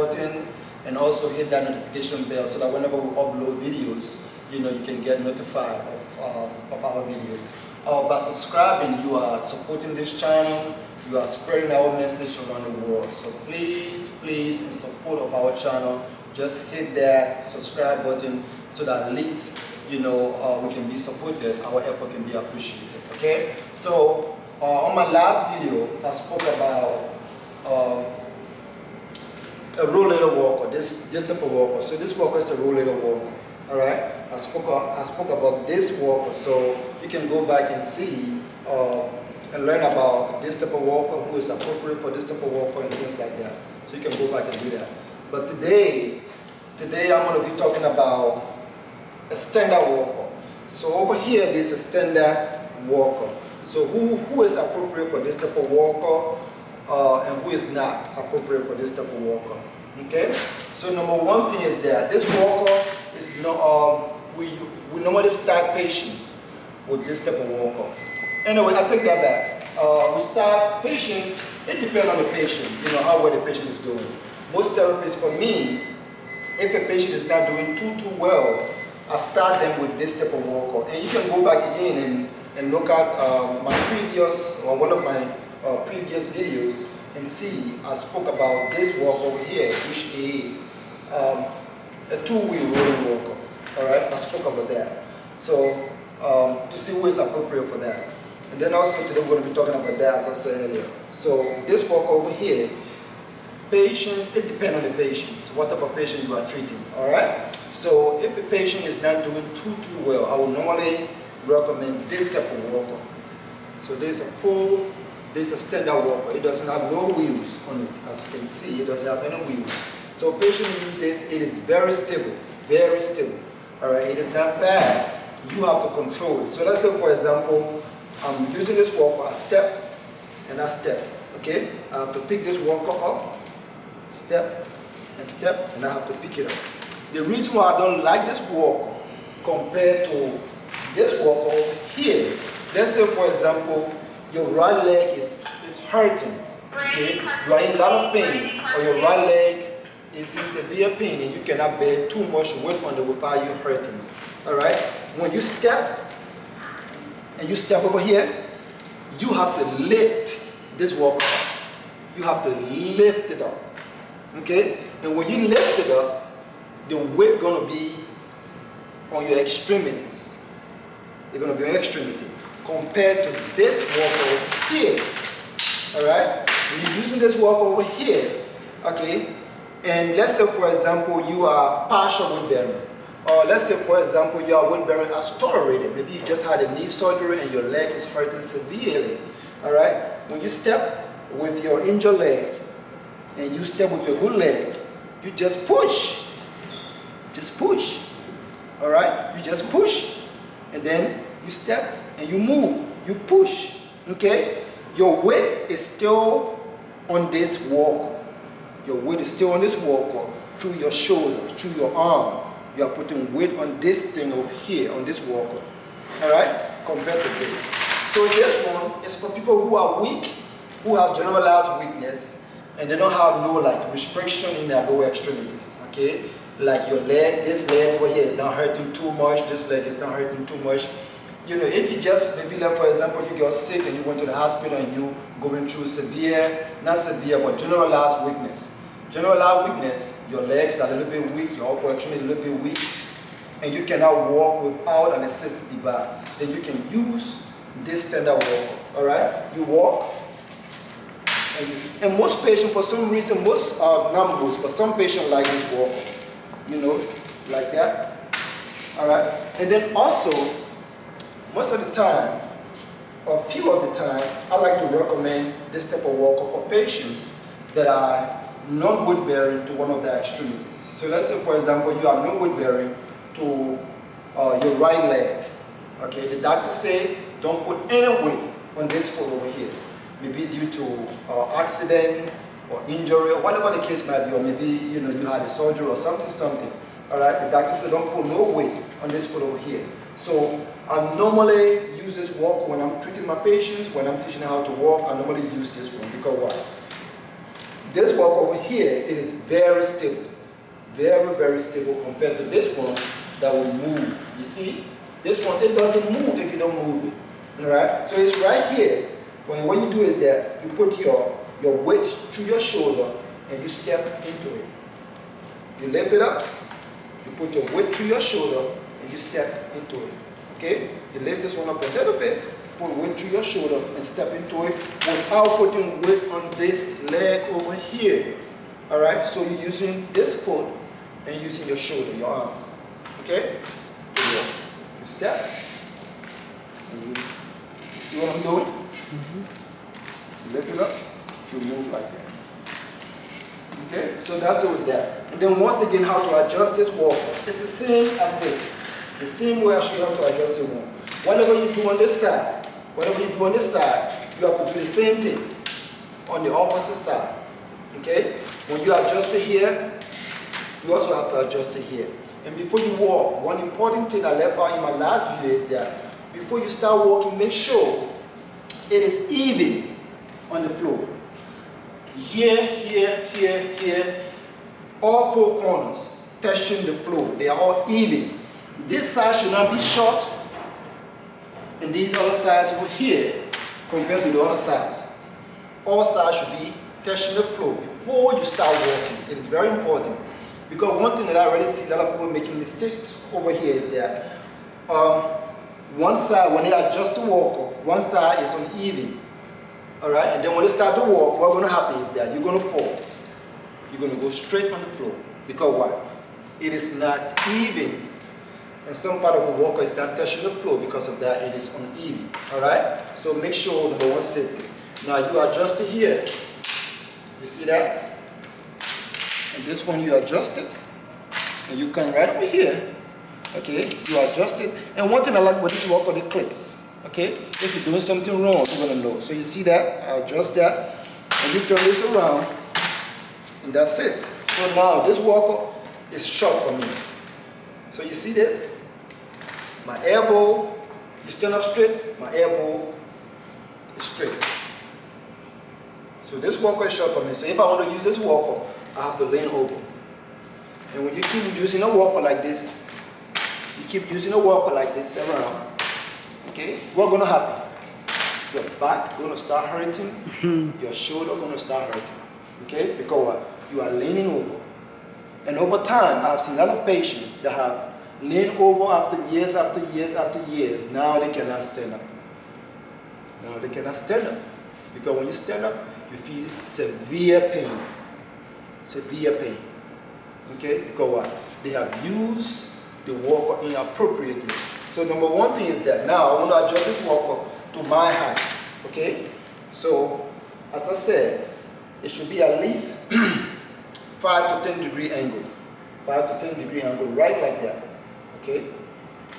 button and also hit that notification bell so that whenever we upload videos, you can get notified of our video. By subscribing, you are supporting this channel, you are spreading our message around the world. So please, in support of our channel, just hit that subscribe button so that at least we can be supported, our effort can be appreciated. Okay? So on my last video, I spoke about a rollator walker, this type of walker. So this walker is a rollator walker. All right, I spoke about this walker, so you can go back and see and learn about this type of walker, who is appropriate for this type of walker and things like that. So you can go back and do that. But today I'm going to be talking about a standard walker. So over here, there's a standard walker. So who is appropriate for this type of walker and who is not appropriate for this type of walker? Okay. So number one thing is that this walker is we normally start patients with this type of walker. Anyway, I take that back. We start patients. It depends on the patient. How well the patient is doing. Most therapists, for me, if a patient is not doing too well, I start them with this type of walker. And you can go back again and look at my previous or one of my previous videos and see I spoke about this walker over here, which is a two-wheel rolling walker. All right, I spoke about that. So to see who is appropriate for that. And then also today we're going to be talking about that, as I said earlier. So this walker over here, patients, it depends on the patient, what type of patient you are treating. All right. So if the patient is not doing too well, I would normally recommend this type of walker. So there's a full, there's a standard walker. It doesn't have no wheels on it. As you can see, it doesn't have any wheels. So patient uses, it is very stable, very stable. All right, it is not bad. You have to control it. So let's say, for example, I'm using this walker, I step and I step. Okay, I have to pick this walker up, step, and I have to pick it up. The reason why I don't like this walker compared to this walker over here, let's say, for example, your right leg is hurting. Okay, you are in a lot of pain, or your right leg is in severe pain and you cannot bear too much weight on it without you hurting. All right, when you step and you step over here, you have to lift this walker up. You have to lift it up. Okay, and when you lift it up, the weight gonna be on your extremities. They're gonna be on your extremity compared to this walker over here. All right, when you're using this walker over here, okay. And let's say, for example, you are partial weight bearing. Or let's say, for example, you are weight bearing as tolerated. Maybe you just had a knee surgery and your leg is hurting severely. All right? When you step with your injured leg and you step with your good leg, you just push. Just push. All right? You just push. And then you step and you move. You push. Okay? Your weight is still on this walker. Your weight is still on this walker through your shoulder, through your arm. You are putting weight on this thing over here, on this walker. All right? Compared to this. So this one is for people who are weak, who have generalized weakness, and they don't have no restriction in their lower extremities. Okay? Like your leg, this leg over here is not hurting too much. This leg is not hurting too much. If you just, maybe for example, you got sick and you went to the hospital and you going through severe, not severe, but generalized weakness. Generalized weakness, your legs are a little bit weak, your upper extremity a little bit weak, and you cannot walk without an assistive device. Then you can use this standard walker. All right? You walk, and most patients, for some reason, not most, but some patients like this walker. Like that. All right? And then also, most of the time, or a few of the time, I like to recommend this type of walker for patients that are non-weight bearing to one of their extremities. So let's say, for example, you are non-weight bearing to your right leg. Okay, the doctor say don't put any weight on this foot over here. Maybe due to accident or injury or whatever the case might be, or maybe you had a surgery or something. All right, the doctor said don't put no weight on this foot over here. So I normally use this walk when I'm treating my patients. When I'm teaching how to walk, I normally use this one because why? this walk over here, it is very stable. Very, very stable compared to this one that will move. You see? This one, it doesn't move if you don't move it. Alright? So it's right here. What you do is that you put your weight through your shoulder and you step into it. You lift it up, you put your weight through your shoulder and you step into it. Okay? You lift this one up a little bit, put weight through your shoulder and step into it without putting weight on this leg over here. Alright? So you're using this foot and using your shoulder, your arm. Okay? You step. And you see what I'm doing? You lift it up, you move like that. Okay? So that's it with that. And then once again, how to adjust this walker. It's the same as this. The same way I show you how to adjust the one. Whatever you do on this side, you have to do the same thing on the opposite side. Okay? When you adjust it here, you also have to adjust it here. And before you walk, one important thing I left out in my last video is that before you start walking, make sure it is even on the floor. Here, here, here, here, all four corners touching the floor. They are all even. This side should not be short, and these other sides over here compared to the other sides. All sides should be touching the floor before you start walking. It is very important. Because one thing that I already see a lot of people making mistakes over here is that one side, when they adjust the walker, one side is uneven. Alright? And then when they start to walk, what's going to happen is that you're going to fall. You're going to go straight on the floor. Because why? It is not even. And some part of the walker is not touching the floor. Because of that, it is uneven. Alright? So make sure, number one, safety. Now you adjust it here. You see that? And this one you adjust it, and you come right over here, okay, you adjust it, and one thing I like about this walker, the clicks, okay, if you're doing something wrong, you're going to know. So you see that, I adjust that, and you turn this around, and that's it. So now this walker is short for me. So you see this, my elbow, you stand up straight, my elbow is straight. So this walker is short for me. So if I want to use this walker, I have to lean over. And when you keep using a walker like this, around, okay, what's going to happen? Your back going to start hurting, your shoulder going to start hurting, okay, because what? You are leaning over. And over time, I've seen a lot of patients that have leaned over after years, after years, after years. Now they cannot stand up. Because when you stand up, you feel severe pain. Okay? Because what? They have used the walker inappropriately. So number one thing is that now I want to adjust this walker to my height. Okay? So, as I said, it should be at least 5 to 10 degree angle. 5 to 10 degree angle, right like that. Okay?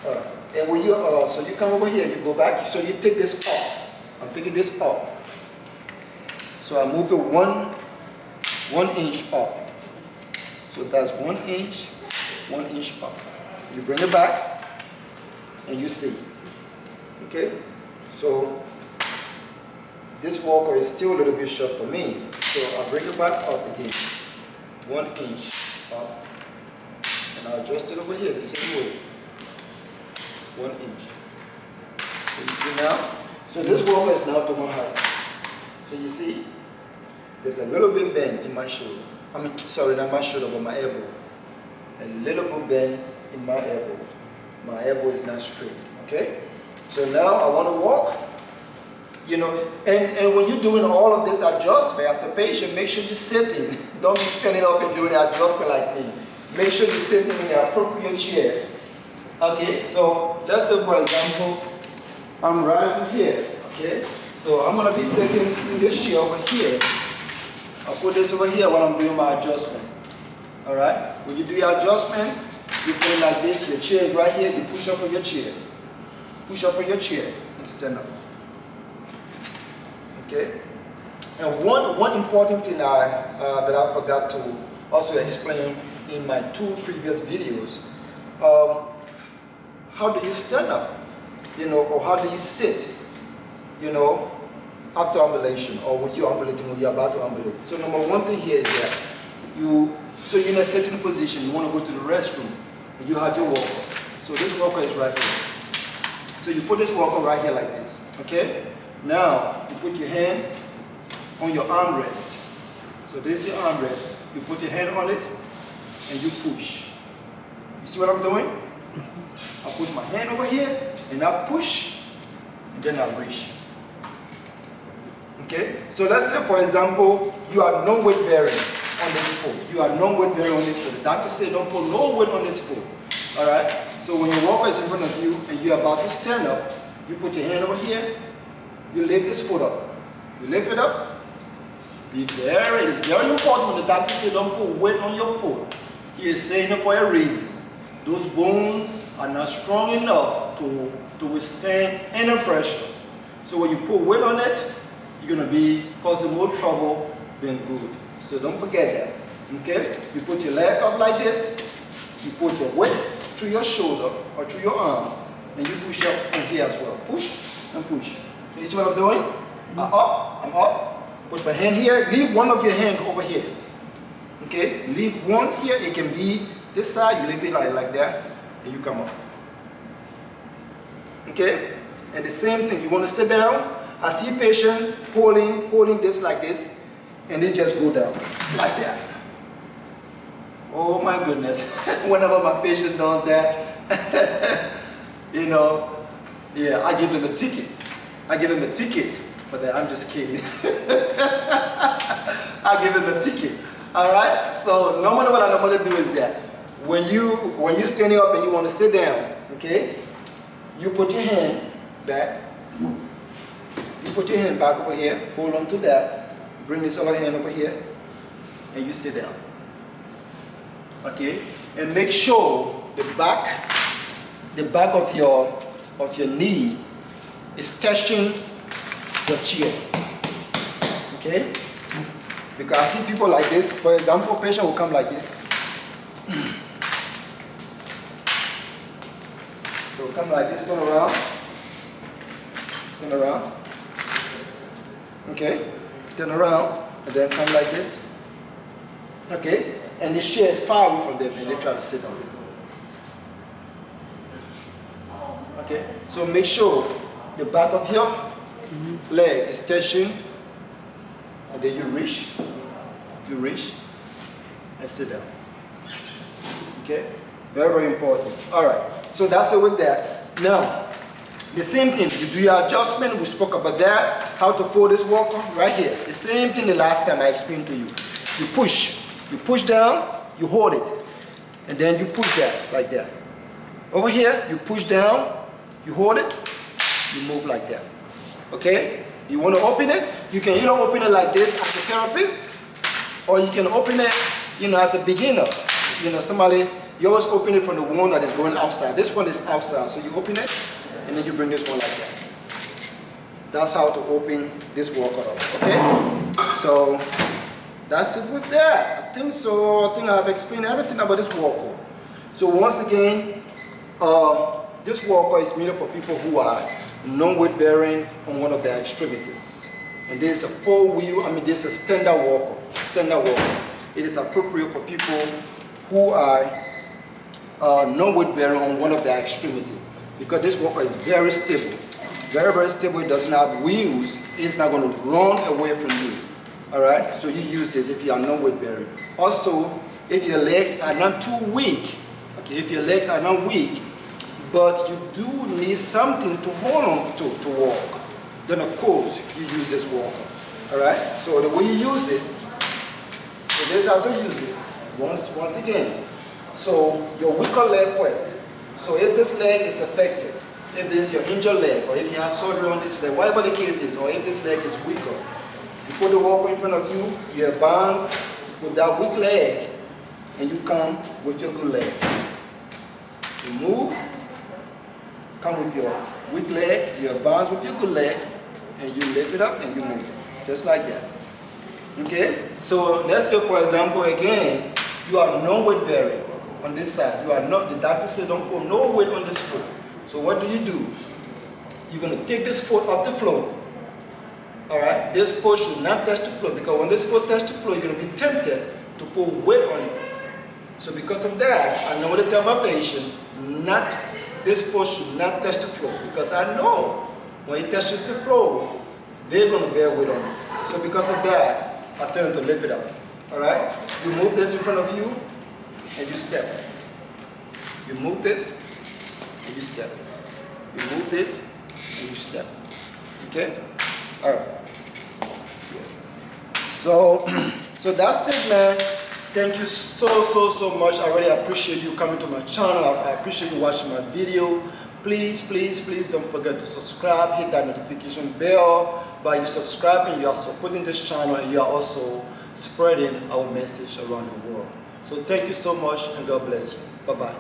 Alright. And when you so you come over here, you go back, so you take this up. I'm taking this up. So I move it one inch up. So that's 1 inch up. You bring it back and you see. Okay? So this walker is still a little bit short for me. So I bring it back up again. 1 inch up. And I adjust it over here the same way. 1 inch. So you see now? So this walker is now to my height. So you see? There's a little bit bend in my shoulder. Sorry, not my shoulder, but my elbow. A little bit bend in my elbow. My elbow is not straight. Okay? So now I want to walk. You know, and when you're doing all of this adjustment as a patient, make sure you're sitting. Don't be standing up and doing the adjustment like me. Make sure you're sitting in the appropriate chair. Okay? So let's say, for example, I'm right here. Okay? So I'm going to be sitting in this chair over here. I'll put this over here while I'm doing my adjustment. Alright? When you do your adjustment, you put it like this, your chair is right here, you push up on your chair. Push up on your chair and stand up. Okay? And one important thing that I forgot to also explain in my 2 previous videos, how do you stand up? You know, or how do you sit? You know, after ambulation, or when you're ambulating, when you're about to ambulate. So number one thing here is that so you're in a certain position, you want to go to the restroom, and you have your walker. So this walker is right here. So you put this walker right here like this, okay? Now, you put your hand on your armrest. So this is your armrest. You put your hand on it, and you push. You see what I'm doing? I put my hand over here, and I push, and then I reach. Okay? So let's say, for example, you are no weight bearing on this foot. You are no weight bearing on this foot. The doctor said don't put no weight on this foot. Alright? So when your walker is in front of you and you're about to stand up, you put your hand over here, you lift this foot up. You lift it up. It is very important when the doctor says don't put weight on your foot. He is saying it for a reason. Those bones are not strong enough to withstand any pressure. So when you put weight on it, you're going to be causing more trouble than good. So don't forget that. Okay? You put your leg up like this. You put your weight through your shoulder or through your arm. And you push up from here as well. Push and push. You see what I'm doing? I'm up. Put my hand here. Leave one of your hand over here. Okay? Leave one here. It can be this side. You leave it like that. And you come up. Okay? And the same thing. You want to sit down. I see patient holding this like this. And then just go down. Like that. Oh my goodness. Whenever my patient does that, you know, yeah, I give them a ticket. I give them a ticket for that. I'm just kidding. I give them a ticket. Alright? So normally what I normally do is that when you're standing up and you want to sit down, okay, you put your hand back. You put your hand back over here, hold on to that, bring this other hand over here, and you sit down. Okay? And make sure the back of your knee is touching your chair. Okay? Because I see people like this. For example, a patient will come like this. So come like this, turn around. Turn around. Okay? Turn around and then come like this. Okay? And this chair is far away from them and they try to sit on it. Okay? So make sure the back of your leg is touching, and then you reach and sit down. Okay? Very, very important. Alright, so that's it with that. Now, the same thing, you do your adjustment, we spoke about that, how to fold this walker right here. The same thing the last time I explained to you. You push down, you hold it, and then you push that like that. Over here, you push down, you hold it, you move like that. Okay? You want to open it, you can either open it like this as a therapist, or you can open it, as a beginner. You always open it from the one that is going outside. This one is outside, so you open it, and then you bring this one like that. That's how to open this walker up, okay? So, that's it with that. I think so. I think I've explained everything about this walker. So once again, this walker is made up for people who are non-weight bearing on one of their extremities. And there's a there's a standard walker. It is appropriate for people who are non-weight bearing on one of their extremities. Because this walker is very stable. Very, very stable. It doesn't have wheels. It's not going to run away from you. Alright, so you use this if you are non-weight bearing. Also, if your legs are not too weak, okay, if your legs are not weak, but you do need something to hold on to walk, then of course you use this walker. Alright, so the way you use it, so this is how to use it. Once again, so your weaker leg first. So if this leg is affected, if this is your injured leg, or if you have surgery on this leg, whatever the case is, or if this leg is weaker, you put the walker in front of you, you advance with that weak leg, and you come with your good leg. You move, come with your weak leg, you advance with your good leg, and you lift it up and you move. Just like that. Okay? So let's say, for example, again, you are no weight bearing on this side. You are not, the doctor said don't put no weight on this foot. So what do? You're going to take this foot off the floor. All right, this foot should not touch the floor, because when this foot touch the floor, you're going to be tempted to put weight on it. So because of that, I normally tell my patient, this foot should not touch the floor, because I know when it touches the floor, they're going to bear weight on it. So because of that, I tell them to lift it up. All right, you move this in front of you, and you step. You move this, and you step. You move this, and you step. Okay? All right. So that's it, man. Thank you so much. I really appreciate you coming to my channel. I appreciate you watching my video. Please don't forget to subscribe. Hit that notification bell. By you subscribing, you are supporting this channel, and you are also spreading our message around the world. So thank you so much, and God bless you. Bye-bye.